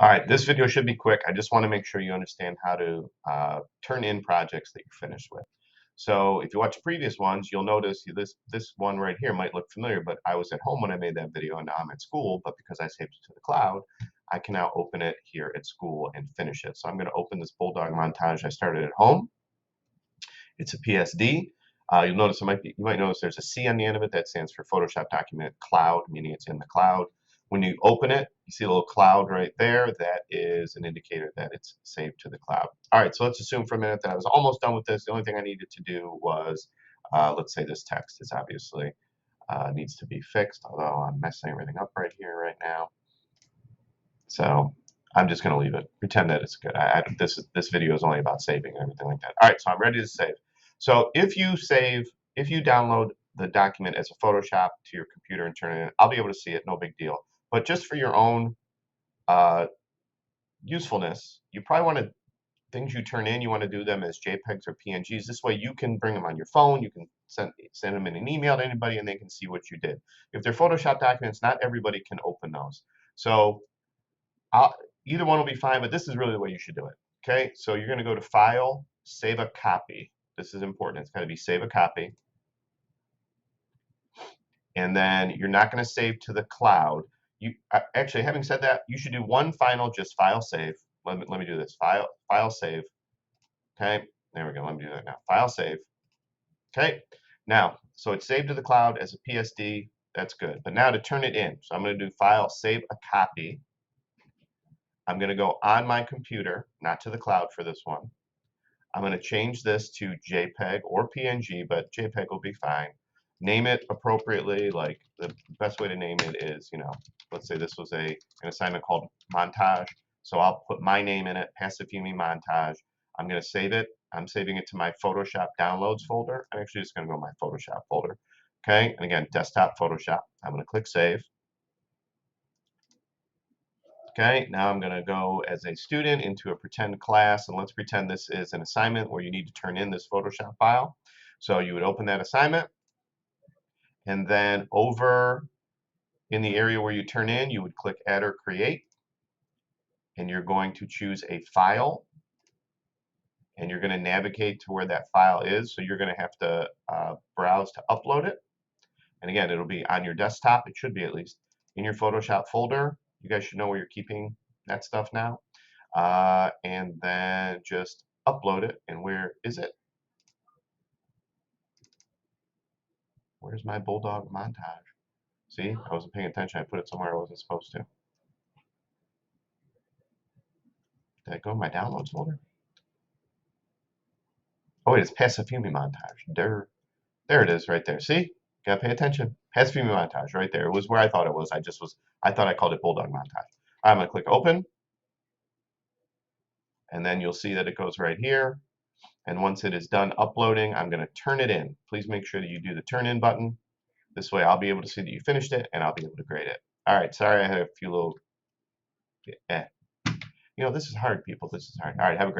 All right, this video should be quick. I just want to make sure you understand how to turn in projects that you're finished with. So if you watch previous ones, you'll notice this one right here might look familiar, but I was at home when I made that video, and now I'm at school. But because I saved it to the cloud, I can now open it here at school and finish it. So I'm going to open this Bulldog montage I started at home. It's a PSD. You'll notice you might notice there's a C on the end of it that stands for Photoshop Document Cloud, meaning it's in the cloud. When you open it, you see a little cloud right there. That is an indicator that it's saved to the cloud. All right, so let's assume for a minute that I was almost done with this. The only thing I needed to do was, let's say this text is obviously needs to be fixed, although I'm messing everything up right here right now. So I'm just going to leave it, pretend that it's good. This video is only about saving and everything like that. All right, so I'm ready to save. So if you download the document as a Photoshop to your computer and turn it in, I'll be able to see it, no big deal. But just for your own usefulness, you probably want to, things you turn in, you want to do them as JPEGs or PNGs. This way you can bring them on your phone, you can send them in an email to anybody and they can see what you did. If they're Photoshop documents, not everybody can open those. So either one will be fine, but this is really the way you should do it. Okay, so you're going to go to File, Save a Copy. This is important. It's got to be Save a Copy. And then you're not going to save to the cloud. Actually, having said that, you should do one final, just File Save. Let me do this. File Save. Okay, there we go. Let me do that now. File Save. Okay, now, so it's saved to the cloud as a PSD. That's good. But now to turn it in, so I'm going to do File, Save a Copy. I'm going to go on my computer, not to the cloud for this one. I'm going to change this to JPEG or PNG, but JPEG will be fine. Name it appropriately. Like the best way to name it is, let's say this was an assignment called Montage. So I'll put my name in it, Pasifumi Montage. I'm going to save it. I'm saving it to my Photoshop Downloads folder. I'm actually just going to go to my Photoshop folder. Okay, and again, Desktop Photoshop. I'm going to click Save. Okay, now I'm going to go as a student into a pretend class, and let's pretend this is an assignment where you need to turn in this Photoshop file. So you would open that assignment, and then over in the area where you turn in, you would click Add or Create, and you're going to choose a file, and you're going to navigate to where that file is. So you're going to have to browse to upload it. And again, it'll be on your desktop. It should be at least in your Photoshop folder. You guys should know where you're keeping that stuff now. And then just upload it. And where is it? Where's my Bulldog montage? See, I wasn't paying attention. I put it somewhere I wasn't supposed to. Did I go in my downloads folder? Oh wait, it's Pasifumi montage. There it is right there. See? Gotta pay attention. Pasifumi montage right there. It was where I thought it was. I thought I called it Bulldog montage. I'm gonna click open. And then you'll see that it goes right here. And once it is done uploading, I'm going to turn it in. Please make sure that you do the turn in button. This way I'll be able to see that you finished it and I'll be able to grade it. All right, sorry I had a few little, this is hard, people. This is hard. All right, have a great day.